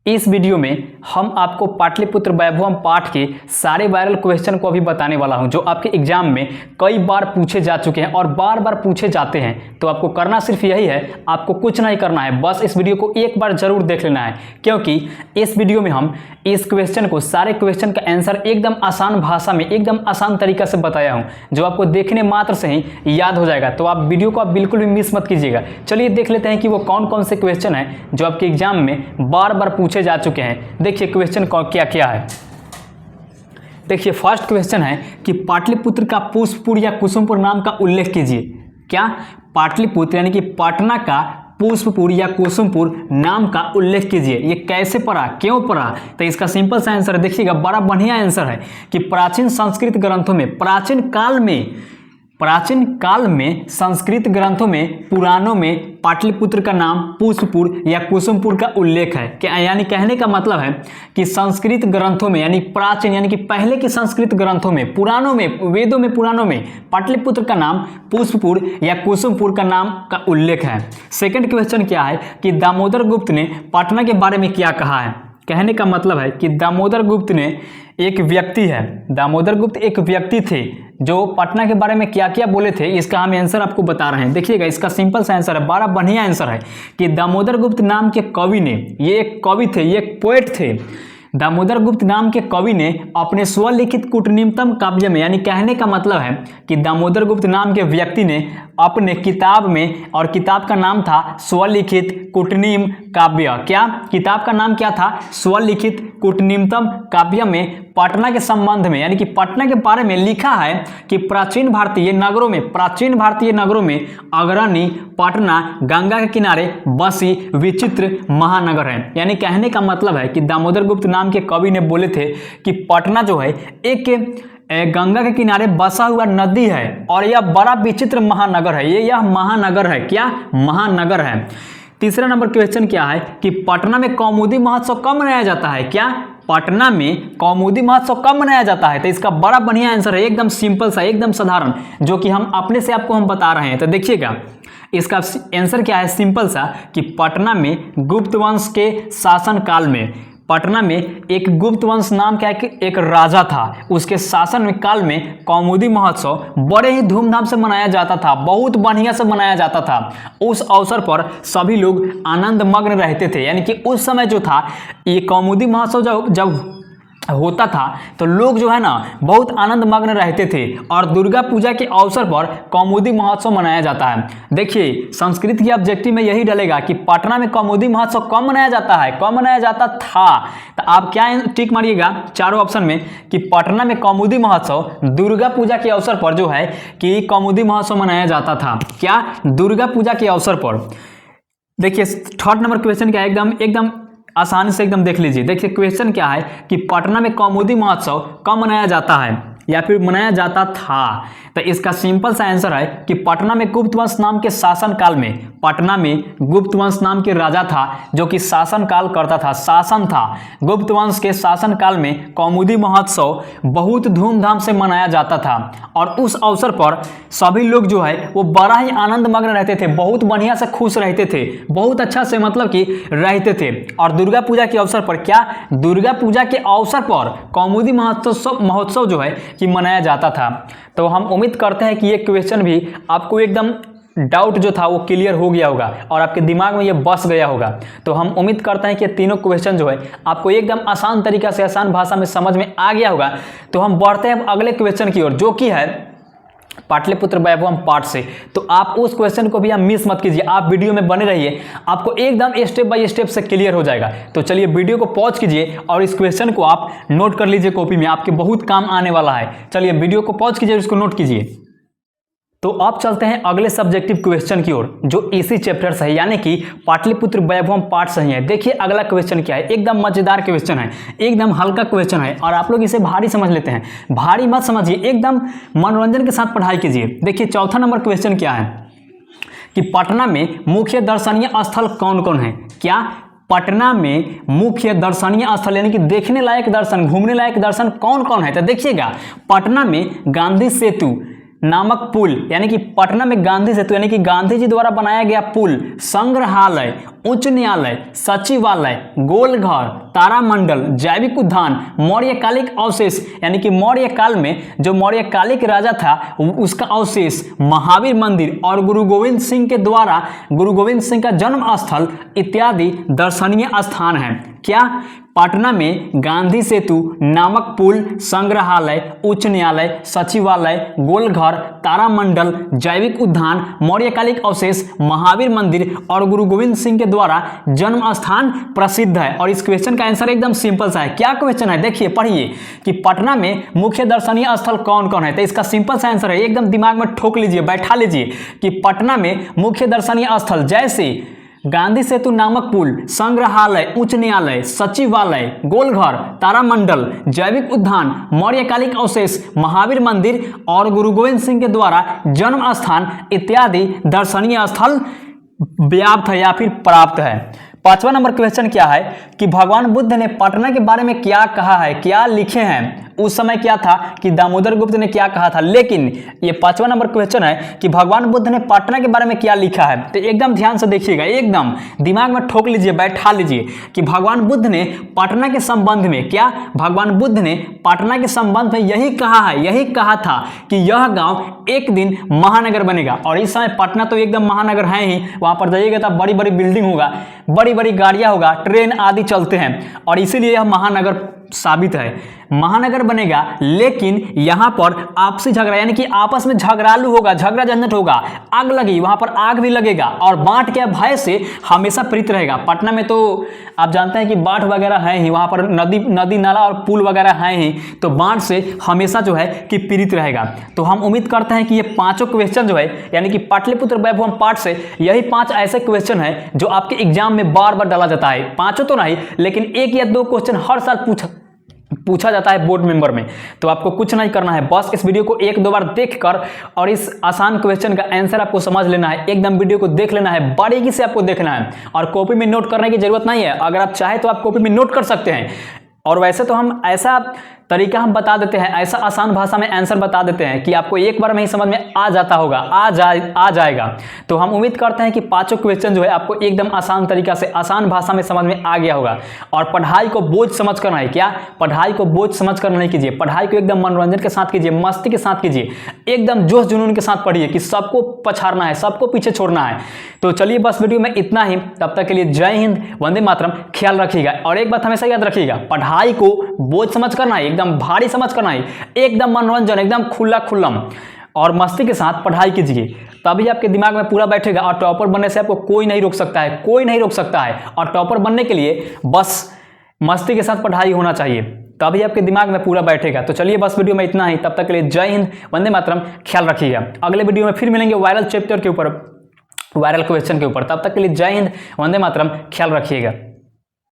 इस वीडियो में हम आपको पाटलिपुत्र वैभवम पाठ के सारे वायरल क्वेश्चन को अभी बताने वाला हूं जो आपके एग्जाम में कई बार पूछे जा चुके हैं और बार बार पूछे जाते हैं। तो आपको करना सिर्फ यही है, आपको कुछ नहीं करना है, बस इस वीडियो को एक बार जरूर देख लेना है, क्योंकि इस वीडियो में हम इस क्वेश्चन को, सारे क्वेश्चन का आंसर एकदम आसान भाषा में, एकदम आसान तरीका से बताया हूँ, जो आपको देखने मात्र से ही याद हो जाएगा। तो आप वीडियो को आप बिल्कुल भी मिस मत कीजिएगा। चलिए देख लेते हैं कि वो कौन कौन से क्वेश्चन हैं जो आपके एग्जाम में बार बार पूछे जा चुके हैं। देखिए क्वेश्चन क्या क्या है। देखिए फर्स्ट क्वेश्चन है कि पाटलिपुत्र का पुष्पपुर या कुसुमपुर नाम का उल्लेख कीजिए। क्या? पाटलिपुत्र यानी कि पटना का पुष्पपुर या कुसुमपुर नाम का उल्लेख कीजिए। ये कैसे पढ़ा, क्यों पढ़ा? तो इसका सिंपल सा आंसर देखिएगा, बड़ा बढ़िया आंसर है कि प्राचीन संस्कृत ग्रंथों में, प्राचीन काल में संस्कृत ग्रंथों में, पुराणों में पाटलिपुत्र का नाम पुष्पपुर या कुसुमपुर का उल्लेख है। क्या यानी कहने का मतलब है कि संस्कृत ग्रंथों में, यानी प्राचीन यानी कि पहले के संस्कृत ग्रंथों में, पुराणों में, वेदों में, पुराणों में पाटलिपुत्र का नाम पुष्पपुर या कुसुमपुर का नाम का उल्लेख है। सेकंड क्वेश्चन क्या है कि दामोदर गुप्त ने पटना के बारे में क्या कहा है। कहने का मतलब है कि दामोदर गुप्त ने एक व्यक्ति है, दामोदर गुप्त एक व्यक्ति थे जो पटना के बारे में क्या क्या बोले थे, इसका हम आंसर आपको बता रहे हैं। देखिएगा इसका सिंपल सा आंसर है, बड़ा बढ़िया आंसर है कि दामोदर गुप्त नाम के कवि ने, ये एक कवि थे, ये एक पोएट थे, दामोदर गुप्त नाम के कवि ने अपने स्वलिखित कूटनीमतम काव्य में, यानी कहने का मतलब है कि दामोदर गुप्त नाम के व्यक्ति ने अपने किताब में, और किताब का नाम था स्वलिखित कूटनीम काव्य। क्या? किताब का नाम क्या था? स्वलिखित कूटनीमतम काव्य में पटना के संबंध में, यानी कि पटना के बारे में लिखा है कि प्राचीन भारतीय नगरों में अग्रणी पटना गंगा के किनारे बसी विचित्र महानगर है। यानी कहने का मतलब है कि दामोदर गुप्त नाम के कवि ने बोले थे कि पटना जो है एक गंगा के किनारे बसा हुआ नदी है और यह बड़ा विचित्र महानगर है। यह महानगर है। क्या? महानगर है। तीसरा नंबर क्वेश्चन क्या है कि पटना में कौमुदी महोत्सव कब मनाया जाता है। क्या? पटना में कौमुदी महोत्सव कब मनाया जाता है। तो इसका बड़ा बढ़िया आंसर है, एकदम सिंपल सा, एकदम साधारण, जो कि हम अपने से आपको हम बता रहे हैं। तो देखिएगा इसका आंसर क्या है, सिंपल सा, कि पटना में गुप्त वंश के शासन काल में, पटना में एक गुप्त वंश नाम का एक राजा था, उसके शासन काल में कौमुदी महोत्सव बड़े ही धूमधाम से मनाया जाता था, बहुत बढ़िया से मनाया जाता था। उस अवसर पर सभी लोग आनंद मग्न रहते थे। यानी कि उस समय जो था, ये कौमुदी महोत्सव जब होता था तो लोग जो है ना बहुत आनंद मग्न रहते थे, और दुर्गा पूजा के अवसर पर कौमुदी महोत्सव मनाया जाता है। देखिए संस्कृत की ऑब्जेक्टिव में यही डलेगा कि पटना में कौमुदी महोत्सव कब मनाया जाता है, कब मनाया जाता था। तो आप क्या टिक मारिएगा चारों ऑप्शन में कि पटना में कौमुदी महोत्सव दुर्गा पूजा के अवसर पर जो है कि कौमुदी महोत्सव मनाया जाता था। क्या? दुर्गा पूजा के अवसर पर। देखिए थर्ड नंबर क्वेश्चन क्या है, एकदम आसानी से एकदम देख लीजिए। देखिए क्वेश्चन क्या है कि पटना में कौमुदी महोत्सव कब मनाया जाता है या फिर मनाया जाता था। तो इसका सिंपल सा आंसर है कि पटना में गुप्त वंश नाम के शासन काल में, पटना में गुप्त वंश नाम के राजा था जो कि शासन काल करता था, शासन था। गुप्त वंश के शासन काल में कौमुदी महोत्सव बहुत धूमधाम से मनाया जाता था, और उस अवसर पर सभी लोग जो है वो बड़ा ही आनंद मग्न रहते थे, बहुत बढ़िया से खुश रहते थे, बहुत अच्छा से मतलब कि रहते थे। और दुर्गा पूजा के अवसर पर, क्या? दुर्गा पूजा के अवसर पर कौमुदी महोत्सव जो है कि मनाया जाता था। तो हम उम्मीद करते हैं कि ये क्वेश्चन भी आपको एकदम डाउट जो था वो क्लियर हो गया होगा और आपके दिमाग में ये बस गया होगा। तो हम उम्मीद करते हैं कि तीनों क्वेश्चन जो है आपको एकदम आसान तरीका से, आसान भाषा में समझ में आ गया होगा। तो हम बढ़ते हैं अगले क्वेश्चन की ओर, जो कि है पाटलिपुत्र वैभवम पाठ से। तो आप उस क्वेश्चन को भी आप मिस मत कीजिए, आप वीडियो में बने रहिए, आपको एकदम स्टेप बाय स्टेप से क्लियर हो जाएगा। तो चलिए वीडियो को पॉज कीजिए और इस क्वेश्चन को आप नोट कर लीजिए कॉपी में, आपके बहुत काम आने वाला है। चलिए वीडियो को पॉज कीजिए और इसको नोट कीजिए। तो अब चलते हैं अगले सब्जेक्टिव क्वेश्चन की ओर, जो इसी चैप्टर से है, यानी कि पाटलिपुत्र वैभवम पाठ से ही है। देखिए अगला क्वेश्चन क्या है, एकदम मजेदार क्वेश्चन है, एकदम हल्का क्वेश्चन है, और आप लोग इसे भारी समझ लेते हैं। भारी मत समझिए, एकदम मनोरंजन के साथ पढ़ाई कीजिए। देखिए चौथा नंबर क्वेश्चन क्या है कि पटना में मुख्य दर्शनीय स्थल कौन कौन है। क्या? पटना में मुख्य दर्शनीय स्थल यानी कि देखने लायक दर्शन, घूमने लायक दर्शन कौन कौन है। तो देखिएगा पटना में गांधी सेतु नामक पुल, यानी कि पटना में गांधी सेतु यानी कि गांधी जी द्वारा बनाया गया पुल, संग्रहालय उच्च न्यायालय, सचिवालय, गोलघर, तारामंडल, जैविक उद्यान, मौर्यकालिक अवशेष यानी कि मौर्य काल में जो मौर्यकालिक राजा था उसका अवशेष, महावीर मंदिर और गुरु गोविंद सिंह के द्वारा गुरु गोविंद सिंह का जन्म स्थल इत्यादि दर्शनीय स्थान है। क्या? पटना में गांधी सेतु नामक पुल, संग्रहालय, उच्च न्यायालय, सचिवालय, गोलघर, तारामंडल, जैविक उद्यान, मौर्यकालिक अवशेष, महावीर मंदिर और गुरु गोविंद सिंह के द्वारा जन्म स्थान प्रसिद्ध है। और इस क्वेश्चन का आंसर एकदम सिंपल सा है। क्या क्वेश्चन है? देखिए पढ़िए कि पटना में मुख्य दर्शनीय स्थल कौन कौन है। तो इसका सिंपल सा आंसर है, एकदम दिमाग में ठोक लीजिए, बैठा लीजिए कि पटना में मुख्य दर्शनीय स्थल जैसे गांधी सेतु नामक पुल, संग्रहालय, उच्च न्यायालय, सचिवालय, गोलघर, तारामंडल, जैविक उद्यान, मौर्यकालिक अवशेष, महावीर मंदिर और गुरु गोविंद सिंह के द्वारा जन्म स्थान इत्यादि दर्शनीय स्थल व्याप्त है या फिर प्राप्त है। 5वां नंबर क्वेश्चन क्या है कि भगवान बुद्ध ने पटना के बारे में क्या कहा है, क्या लिखे हैं। उस समय क्या था कि दामोदर गुप्त ने क्या कहा था। लेकिन ये 5वां नंबर क्वेश्चन है कि भगवान बुद्ध ने पटना के बारे में क्या लिखा है। तो एकदम ध्यान से देखिएगा, एकदम दिमाग में ठोक लीजिए, बैठा लीजिए कि भगवान बुद्ध ने पटना के संबंध में क्या, भगवान बुद्ध ने पटना के संबंध में यही कहा है, यही कहा था कि यह गांव एक दिन महानगर बनेगा। और इस समय पटना तो एकदम महानगर है ही, वहां पर जाइएगा तो बड़ी बड़ी बिल्डिंग होगा, बड़ी बड़ी गाड़ियां होगा, ट्रेन आदि चलते हैं और इसीलिए यह महानगर साबित है, महानगर बनेगा। लेकिन यहां पर आपसी झगड़ा यानी कि आपस में झगड़ालू होगा, झगड़ा झंझट होगा, आग लगी वहां पर आग भी लगेगा और बाढ़ के भय से हमेशा प्रीत रहेगा। पटना में तो आप जानते हैं कि बाढ़ वगैरह है ही, वहां पर नदी नाला और पुल वगैरह है ही, तो बाढ़ से हमेशा जो है कि पीड़ित रहेगा। तो हम उम्मीद करते हैं कि ये पांचों क्वेश्चन जो है यानी कि पाटलिपुत्र वैभवम पाठ से यही 5 ऐसे क्वेश्चन है जो आपके एग्जाम में बार बार डाला जाता है। 5 तो नहीं लेकिन 1 या 2 क्वेश्चन हर साल पूछा जाता है बोर्ड मेंबर में। तो आपको कुछ नहीं करना है, बस इस वीडियो को 1-2 बार देखकर और इस आसान क्वेश्चन का आंसर आपको समझ लेना है। एकदम वीडियो को देख लेना है, बारीकी से आपको देखना है और कॉपी में नोट करने की जरूरत नहीं है। अगर आप चाहे तो आप कॉपी में नोट कर सकते हैं। और वैसे तो हम ऐसा तरीका हम बता देते हैं, ऐसा आसान भाषा में आंसर बता देते हैं कि आपको एक बार में ही समझ में आ जाता होगा, आ जाएगा। तो हम उम्मीद करते हैं कि 5 क्वेश्चन जो है आपको एकदम आसान तरीका से आसान भाषा में समझ में आ गया होगा। और पढ़ाई को बोझ समझ कर नहीं, क्या पढ़ाई को बोझ समझ कर नहीं कीजिए, पढ़ाई को एकदम मनोरंजन के साथ कीजिए, मस्ती के साथ कीजिए, एकदम जोश जुनून के साथ पढ़िए कि सबको पछाड़ना है, सबको पीछे छोड़ना है। तो चलिए बस वीडियो में इतना ही, तब तक के लिए जय हिंद, वंदे मातरम। ख्याल रखिएगा और एक बात हमेशा याद रखिएगा, पढ़ाई को बोझ समझ करना है, एकदम भारी समझ करना है, एकदम मनोरंजन, एकदम खुला खुल्लम और मस्ती के साथ पढ़ाई कीजिए, तभी आपके दिमाग में पूरा बैठेगा। और टॉपर बनने से आपको कोई नहीं रोक सकता है, कोई नहीं रोक सकता है। और टॉपर बनने के लिए बस मस्ती के साथ पढ़ाई होना चाहिए, तभी आपके दिमाग में पूरा बैठेगा। तो चलिए बस वीडियो में इतना ही, तब तक के लिए जय हिंद, वंदे मातरम। ख्याल रखिएगा, अगले वीडियो में फिर मिलेंगे वायरल चैप्टर के ऊपर, वायरल क्वेश्चन के ऊपर। तब तक के लिए जय हिंद, वंदे मातरम। ख्याल रखिएगा।